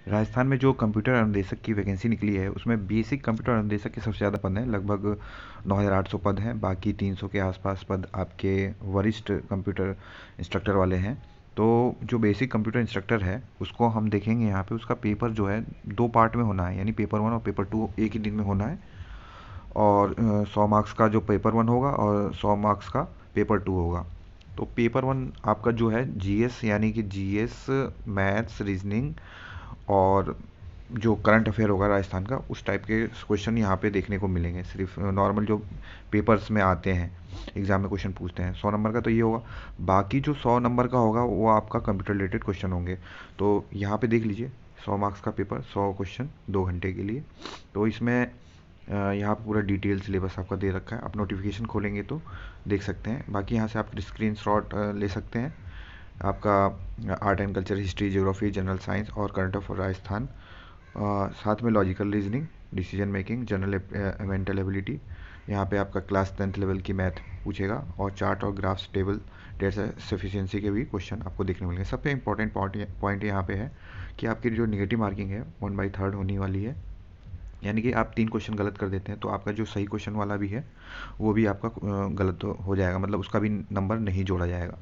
राजस्थान में जो कंप्यूटर अनुदेशक की वैकेंसी निकली है उसमें बेसिक कंप्यूटर अनुदेशक के सबसे ज़्यादा पद हैं, लगभग 9,800 पद हैं। बाकी 300 के आसपास पद आपके वरिष्ठ कंप्यूटर इंस्ट्रक्टर वाले हैं। तो जो बेसिक कंप्यूटर इंस्ट्रक्टर है उसको हम देखेंगे यहाँ पे, उसका पेपर जो है 2 पार्ट में होना है, यानी पेपर 1 और पेपर 2 एक ही दिन में होना है। और 100 मार्क्स का जो पेपर 1 होगा और 100 मार्क्स का पेपर 2 होगा। तो पेपर 1 आपका जो है जीएस, यानी कि जीएस, मैथ्स, रीजनिंग और जो करंट अफेयर होगा राजस्थान का, उस टाइप के क्वेश्चन यहाँ पे देखने को मिलेंगे। सिर्फ नॉर्मल जो पेपर्स में आते हैं, एग्जाम में क्वेश्चन पूछते हैं, 100 नंबर का तो ये होगा। बाकी जो 100 नंबर का होगा वो आपका कंप्यूटर रिलेटेड क्वेश्चन होंगे। तो यहाँ पे देख लीजिए, 100 मार्क्स का पेपर, 100 क्वेश्चन, 2 घंटे के लिए। तो इसमें यहाँ पे पूरा डिटेल सिलेबस आपका दे रखा है। आप नोटिफिकेशन खोलेंगे तो देख सकते हैं। बाकी यहाँ से आप स्क्रीन शॉट ले सकते हैं। आपका art and culture, history, geography, general science और करंट अफेयर राजस्थान, साथ में logical reasoning, decision making, general mental ability. यहाँ पे आपका क्लास 10th लेवल की मैथ पूछेगा, और चार्ट और ग्राफ्स, टेबल, डेटा सफिशिएंसी के भी क्वेश्चन आपको देखने को मिलेंगे। सबसे इंपॉर्टेंट पॉइंट यहाँ पे है कि आपकी जो निगेटिव मार्किंग है 1/3 होने वाली है। यानी कि आप 3 क्वेश्चन गलत कर देते हैं तो आपका जो सही क्वेश्चन वाला भी है वो भी आपका गलत हो जाएगा, मतलब उसका भी नंबर नहीं जोड़ा जाएगा।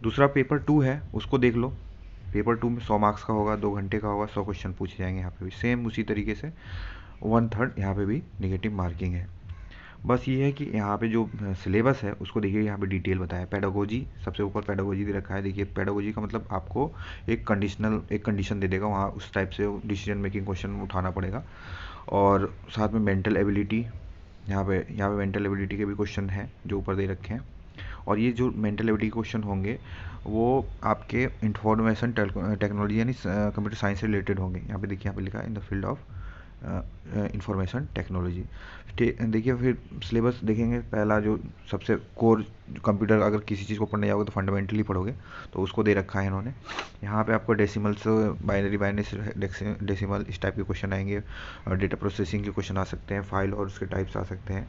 दूसरा पेपर 2 है, उसको देख लो। पेपर 2 में 100 मार्क्स का होगा, 2 घंटे का होगा, 100 क्वेश्चन पूछे जाएंगे। यहाँ पे भी सेम उसी तरीके से 1/3 यहाँ पे भी निगेटिव मार्किंग है। बस ये है कि यहाँ पे जो सिलेबस है उसको देखिए, यहाँ पे डिटेल बताया। पेडागोजी, सबसे ऊपर पेडागोजी दे रखा है। देखिए पेडागोजी का मतलब आपको एक कंडीशन दे देगा, वहाँ उस टाइप से डिसीजन मेकिंग क्वेश्चन उठाना पड़ेगा। और साथ में मेंटल एबिलिटी, यहाँ पे मेंटल एबिलिटी के भी क्वेश्चन हैं जो ऊपर दे रखे हैं। और ये जो मेंटल एबिलिटी क्वेश्चन होंगे वो आपके इंफॉर्मेशन टेक्नोलॉजी यानी कंप्यूटर साइंस से रिलेटेड होंगे। यहाँ पे देखिए, यहाँ पे लिखा है in the field of information technology. देखिए फिर सिलेबस देखेंगे। पहला जो सबसे कोर, कंप्यूटर अगर किसी चीज़ को पढ़ने जाओगे तो फंडामेंटली पढ़ोगे, तो उसको दे रखा है इन्होंने। यहाँ पे आपको डेसिमल्स, बाइनरी डेसिमल, इस टाइप के क्वेश्चन आएंगे। डेटा प्रोसेसिंग के क्वेश्चन आ सकते हैं, फाइल और उसके टाइप्स आ सकते हैं।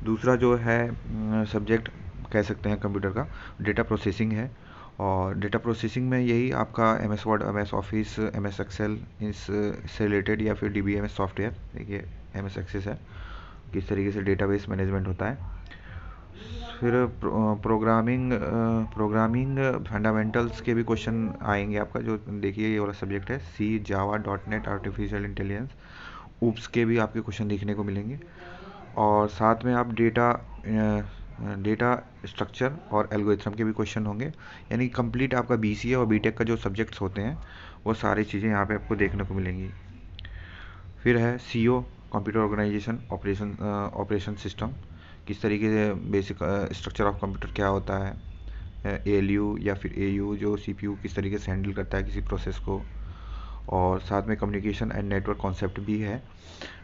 दूसरा जो है सब्जेक्ट कह सकते हैं कंप्यूटर का, डेटा प्रोसेसिंग है। और डेटा प्रोसेसिंग में यही आपका M S word, M S office, M S excel, इससे रिलेटेड, या फिर D B M S software. देखिए एम एस एक्सेस है, किस तरीके से डेटाबेस मैनेजमेंट होता है। फिर प्रोग्रामिंग फंडामेंटल्स के भी क्वेश्चन आएंगे आपका। जो देखिए ये वाला सब्जेक्ट है, सी, जावा, .NET, आर्टिफिशियल इंटेलिजेंस, ऊप्स के भी आपके क्वेश्चन देखने को मिलेंगे। और साथ में आप डेटा स्ट्रक्चर और एल्गोरिथम के भी क्वेश्चन होंगे। यानी कंप्लीट आपका बीसीए और बीटेक का जो सब्जेक्ट्स होते हैं वो सारी चीज़ें यहाँ पे आपको देखने को मिलेंगी। फिर है CO, computer organisation operation system, किस तरीके से बेसिक स्ट्रक्चर ऑफ कंप्यूटर क्या होता है। एएलयू या फिर एयू, जो सीपीयू किस तरीके से हैंडल करता है किसी प्रोसेस को। और साथ में कम्युनिकेशन एंड नेटवर्क कॉन्सेप्ट भी है।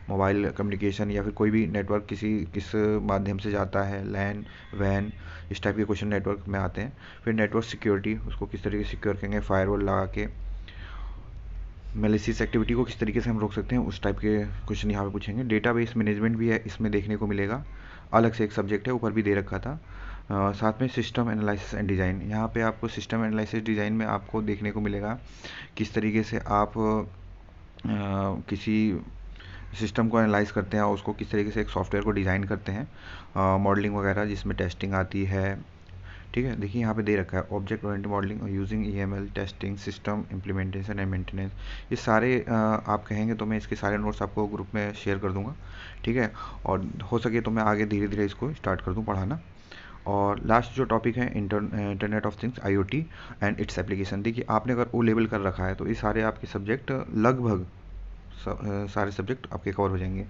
मोबाइल कम्युनिकेशन या फिर कोई भी नेटवर्क किस माध्यम से जाता है, लैन, वैन, इस टाइप के क्वेश्चन नेटवर्क में आते हैं। फिर नेटवर्क सिक्योरिटी, उसको किस तरीके से सिक्योर करेंगे, फायरवॉल लगा के। मेलिसियस एक्टिविटी को किस तरीके से हम रोक सकते हैं, उस टाइप के क्वेश्चन यहाँ पे पूछेंगे। डेटाबेस मैनेजमेंट भी है इसमें देखने को मिलेगा, अलग से एक सब्जेक्ट है, ऊपर भी दे रखा था। साथ में सिस्टम एनालिसिस एंड डिज़ाइन, यहाँ पे आपको सिस्टम एनालिसिस डिज़ाइन में आपको देखने को मिलेगा किस तरीके से आप किसी सिस्टम को एनालाइज करते हैं और उसको किस तरीके से एक सॉफ्टवेयर को डिज़ाइन करते हैं, मॉडलिंग वगैरह जिसमें टेस्टिंग आती है। ठीक है, देखिए यहाँ पे दे रखा है object oriented modelling using EML, testing, system implementation and maintenance. ये सारे आप कहेंगे तो मैं इसके सारे नोट्स आपको ग्रुप में शेयर कर दूंगा। ठीक है, और हो सके तो मैं आगे धीरे धीरे इसको स्टार्ट कर दूँ पढ़ाना। और लास्ट जो टॉपिक है internet of things, IoT and its application. देखिए आपने अगर ओ लेवल कर रखा है तो ये सारे आपके सब्जेक्ट लगभग सारे सब्जेक्ट आपके कवर हो जाएंगे।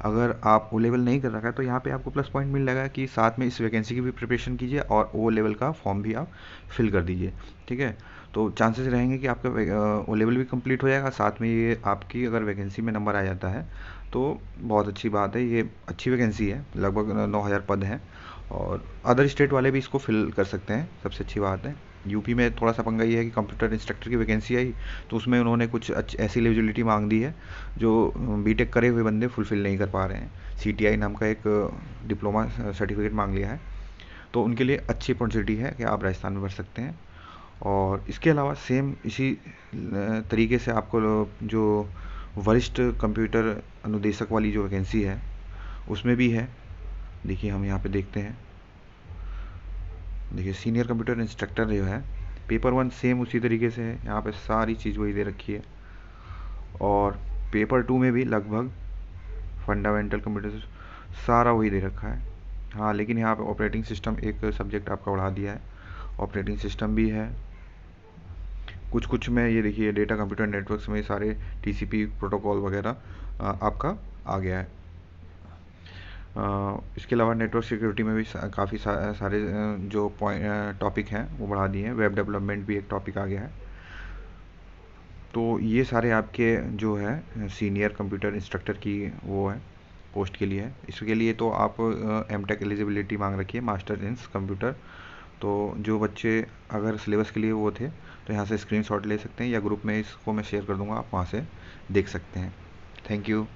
अगर आप ओ लेवल नहीं कर रखा है तो यहाँ पे आपको प्लस पॉइंट मिल जाएगा कि साथ में इस वैकेंसी की भी प्रिपरेशन कीजिए और ओ लेवल का फॉर्म भी आप फिल कर दीजिए। ठीक है, तो चांसेस रहेंगे कि आपका ओ लेवल भी कंप्लीट हो जाएगा, साथ में ये आपकी अगर वैकेंसी में नंबर आ जाता है तो बहुत अच्छी बात है। ये अच्छी वैकेंसी है, लगभग 9,000 पद हैं, और अदर स्टेट वाले भी इसको फिल कर सकते हैं, सबसे अच्छी बात है। यूपी में थोड़ा सा पंगा ये है कि कंप्यूटर इंस्ट्रक्टर की वैकेंसी आई तो उसमें उन्होंने कुछ ऐसी एलिजिबिलिटी मांग दी है जो बीटेक करे हुए बंदे फुलफिल नहीं कर पा रहे हैं। सीटीआई नाम का एक डिप्लोमा सर्टिफिकेट मांग लिया है, तो उनके लिए अच्छी अपॉर्चुनिटी है कि आप राजस्थान में भर सकते हैं। और इसके अलावा सेम इसी तरीके से आपको जो वरिष्ठ कंप्यूटर अनुदेशक वाली जो वैकेंसी है उसमें भी है। देखिए हम यहाँ पे देखते हैं, देखिए सीनियर कंप्यूटर इंस्ट्रक्टर जो है पेपर 1 सेम उसी तरीके से है, यहाँ पे सारी चीज़ वही दे रखी है। और पेपर 2 में भी लगभग फंडामेंटल कंप्यूटर सारा वही दे रखा है। हाँ, लेकिन यहाँ पे ऑपरेटिंग सिस्टम एक सब्जेक्ट आपका बढ़ा दिया है, ऑपरेटिंग सिस्टम भी है। कुछ कुछ में ये देखिए डेटा कंप्यूटर नेटवर्क्स में सारे टीसीपी प्रोटोकॉल वगैरह आपका आ गया है। इसके अलावा नेटवर्क सिक्योरिटी में भी काफ़ी सारे जो पॉइंट टॉपिक हैं वो बढ़ा दिए हैं। वेब डेवलपमेंट भी एक टॉपिक आ गया है। तो ये सारे आपके जो है सीनियर कंप्यूटर इंस्ट्रक्टर की वो है पोस्ट के लिए है। इसके लिए तो आप एमटेक एलिजिबिलिटी मांग रखी है, मास्टर इन कंप्यूटर। तो जो बच्चे अगर सिलेबस के लिए वो थे तो यहाँ से स्क्रीनशॉट ले सकते हैं, या ग्रुप में इसको मैं शेयर कर दूंगा, आप वहाँ से देख सकते हैं। Thank you.